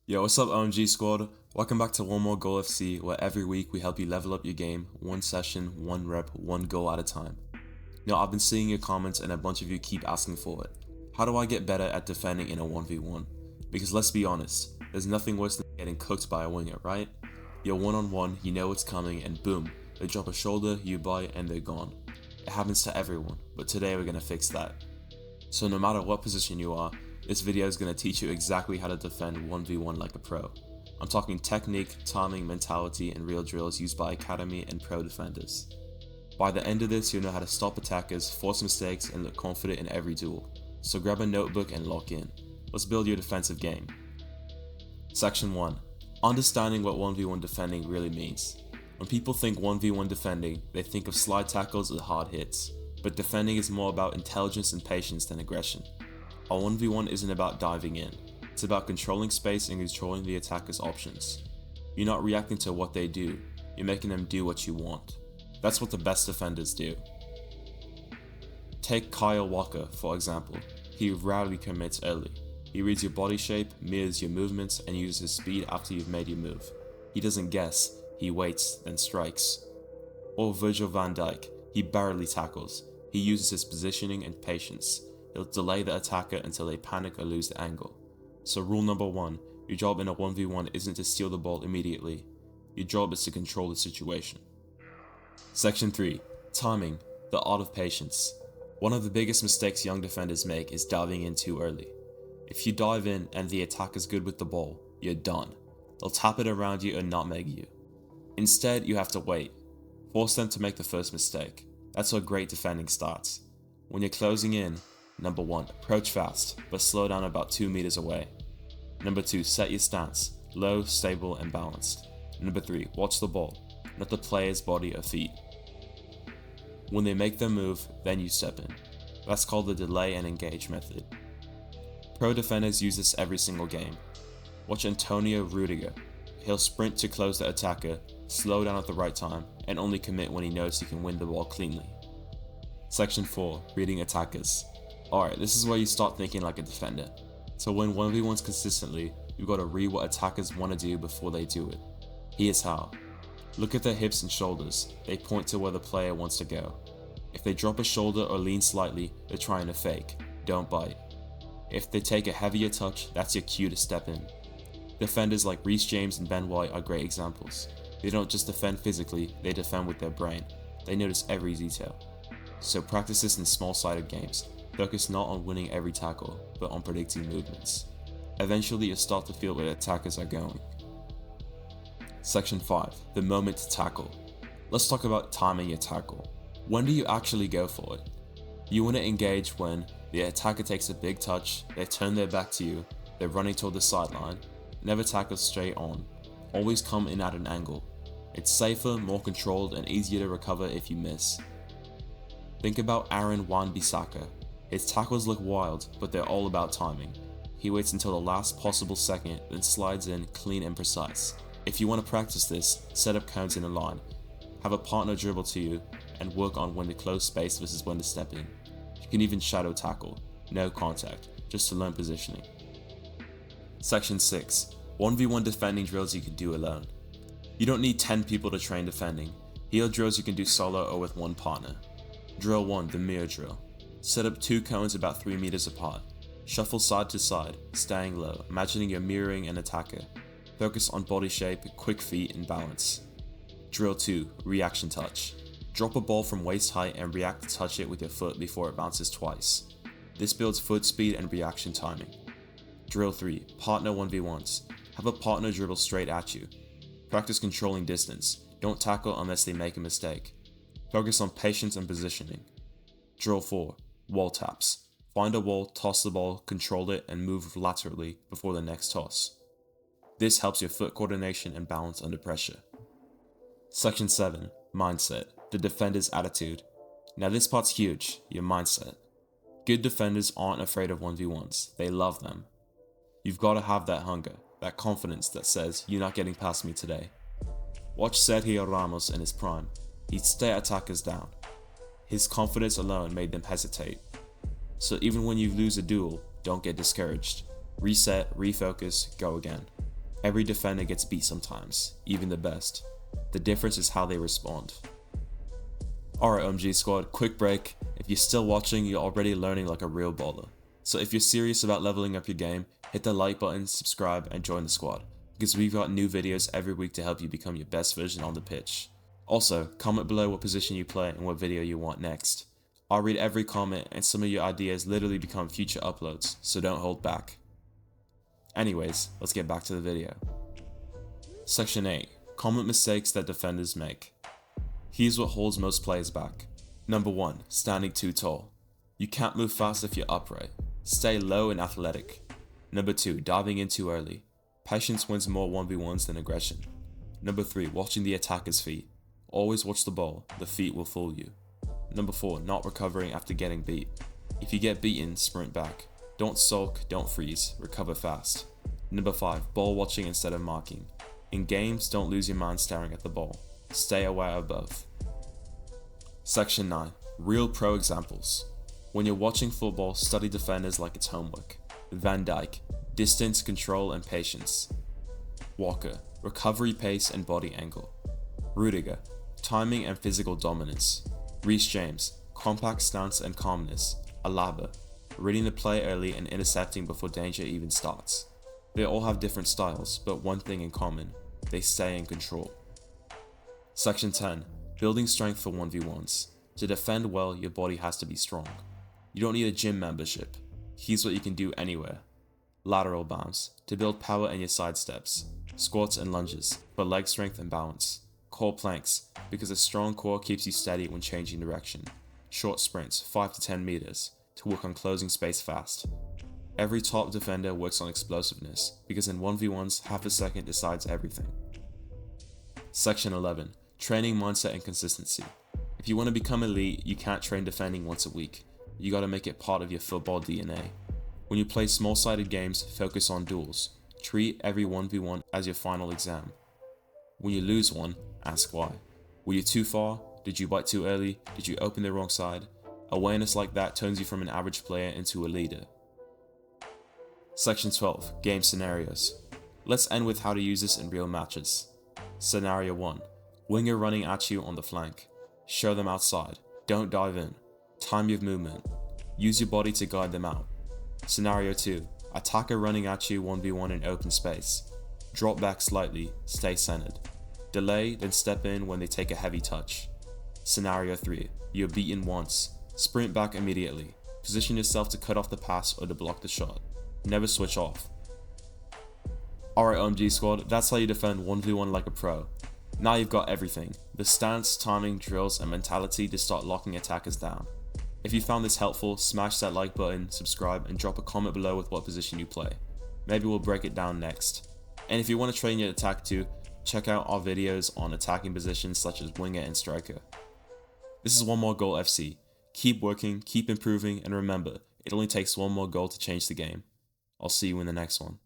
Yo, what's up OMG Squad? Welcome back to One More Goal FC, where every week we help you level up your game, one session, one rep, one goal at a time. Now, I've been seeing your comments and a bunch of you keep asking for it. How do I get better at defending in a 1v1? Because let's be honest, there's nothing worse than getting cooked by a winger, right? You're one-on-one, you know it's coming, and boom, they drop a shoulder, you bite, and they're gone. It happens to everyone, but today we're gonna fix that. So no matter what position you are, this video is going to teach you exactly how to defend 1v1 like a pro. I'm talking technique, timing, mentality, and real drills used by academy and pro defenders. By the end of this, you'll know how to stop attackers, force mistakes, and look confident in every duel. So grab a notebook and lock in. Let's build your defensive game. Section 1. Understanding what 1v1 defending really means. When people think 1v1 defending, they think of slide tackles or hard hits. But defending is more about intelligence and patience than aggression. A 1v1 isn't about diving in, it's about controlling space and controlling the attacker's options. You're not reacting to what they do, you're making them do what you want. That's what the best defenders do. Take Kyle Walker, for example. He rarely commits early. He reads your body shape, mirrors your movements, and uses his speed after you've made your move. He doesn't guess, he waits, then strikes. Or Virgil van Dijk, he barely tackles. He uses his positioning and patience. He'll delay the attacker until they panic or lose the angle. So rule number 1, your job in a 1v1 isn't to steal the ball immediately. Your job is to control the situation. Section 3. Timing, the art of patience. One of the biggest mistakes young defenders make is diving in too early. If you dive in and the attacker's good with the ball, you're done. They'll tap it around you and nutmeg you. Instead, you have to wait. Force them to make the first mistake. That's where great defending starts. When you're closing in, number 1, approach fast, but slow down about 2 meters away. Number 2, set your stance, low, stable, and balanced. Number 3, watch the ball, not the player's body or feet. When they make their move, then you step in. That's called the delay and engage method. Pro defenders use this every single game. Watch Antonio Rüdiger. He'll sprint to close the attacker, slow down at the right time, and only commit when he knows he can win the ball cleanly. Section 4, reading attackers. Alright, this is where you start thinking like a defender. To win 1v1s consistently, you've got to read what attackers want to do before they do it. Here's how. Look at their hips and shoulders, they point to where the player wants to go. If they drop a shoulder or lean slightly, they're trying to fake, don't bite. If they take a heavier touch, that's your cue to step in. Defenders like Reece James and Ben White are great examples. They don't just defend physically, they defend with their brain. They notice every detail. So practice this in small-sided games. Focus not on winning every tackle, but on predicting movements. Eventually you'll start to feel where attackers are going. Section 5. The moment to tackle. Let's talk about timing your tackle. When do you actually go for it? You want to engage when the attacker takes a big touch, they turn their back to you, they're running toward the sideline. Never tackle straight on. Always come in at an angle. It's safer, more controlled, and easier to recover if you miss. Think about Aaron Wan-Bissaka. His tackles look wild, but they're all about timing. He waits until the last possible second, then slides in clean and precise. If you want to practice this, set up cones in a line. Have a partner dribble to you, and work on when to close space versus when to step in. You can even shadow tackle. No contact, just to learn positioning. Section 6. 1v1 defending drills you can do alone. You don't need 10 people to train defending. Here are drills you can do solo or with one partner. Drill 1, the mirror drill. Set up 2 cones about 3 meters apart. Shuffle side to side, staying low, imagining you're mirroring an attacker. Focus on body shape, quick feet, and balance. Drill 2, reaction touch. Drop a ball from waist height and react to touch it with your foot before it bounces twice. This builds foot speed and reaction timing. Drill 3, partner 1v1s. Have a partner dribble straight at you. Practice controlling distance. Don't tackle unless they make a mistake. Focus on patience and positioning. Drill 4, wall taps. Find a wall, toss the ball, control it, and move laterally before the next toss. This helps your foot coordination and balance under pressure. Section 7. Mindset. The defender's attitude. Now this part's huge, your mindset. Good defenders aren't afraid of 1v1s, they love them. You've got to have that hunger, that confidence that says, you're not getting past me today. Watch Sergio Ramos in his prime. He'd stare attackers down. His confidence alone made them hesitate. So even when you lose a duel, don't get discouraged. Reset, refocus, go again. Every defender gets beat sometimes, even the best. The difference is how they respond. Alright OMG Squad, quick break. If you're still watching, you're already learning like a real baller. So if you're serious about leveling up your game, hit the like button, subscribe, and join the squad, because we've got new videos every week to help you become your best version on the pitch. Also, comment below what position you play and what video you want next. I'll read every comment, and some of your ideas literally become future uploads, so don't hold back. Anyways, let's get back to the video. Section 8. Common mistakes that defenders make. Here's what holds most players back. Number 1. Standing too tall. You can't move fast if you're upright. Stay low and athletic. Number 2. Diving in too early. Patience wins more 1v1s than aggression. Number 3. Watching the attacker's feet. Always watch the ball, the feet will fool you. Number 4. Not recovering after getting beat. If you get beaten, sprint back. Don't sulk, don't freeze, recover fast. Number 5. Ball watching instead of marking. In games, don't lose your mind staring at the ball. Stay aware of both. Section 9. Real pro examples. When you're watching football, study defenders like it's homework. Van Dijk, distance, control, and patience. Walker, recovery pace and body angle. Rüdiger, timing and physical dominance. Reece James, compact stance and calmness. Alaba, reading the play early and intercepting before danger even starts. They all have different styles, but one thing in common: they stay in control. Section 10. Building strength for 1v1s. To defend well, your body has to be strong. You don't need a gym membership. Here's what you can do anywhere. Lateral bounce, to build power in your side steps. Squats and lunges, for leg strength and balance. Core planks, because a strong core keeps you steady when changing direction. Short sprints, 5 to 10 meters, to work on closing space fast. Every top defender works on explosiveness, because in 1v1s, half a second decides everything. Section 11. Training mindset and consistency. If you want to become elite, you can't train defending once a week. You gotta make it part of your football DNA. When you play small-sided games, focus on duels. Treat every 1v1 as your final exam. When you lose one, ask why. Were you too far? Did you bite too early? Did you open the wrong side? Awareness like that turns you from an average player into a leader. Section 12. Game scenarios. Let's end with how to use this in real matches. Scenario 1. Winger running at you on the flank. Show them outside. Don't dive in. Time your movement. Use your body to guide them out. Scenario 2. Attacker running at you 1v1 in open space. Drop back slightly. Stay centered. Delay, then step in when they take a heavy touch. Scenario 3. You're beaten once. Sprint back immediately. Position yourself to cut off the pass or to block the shot. Never switch off. Alright OMG Squad, that's how you defend 1v1 like a pro. Now you've got everything: the stance, timing, drills, and mentality to start locking attackers down. If you found this helpful, smash that like button, subscribe, and drop a comment below with what position you play. Maybe we'll break it down next. And if you want to train your attack too, check out our videos on attacking positions such as winger and striker. This is One More Goal FC. Keep working, keep improving, and remember, it only takes one more goal to change the game. I'll see you in the next one.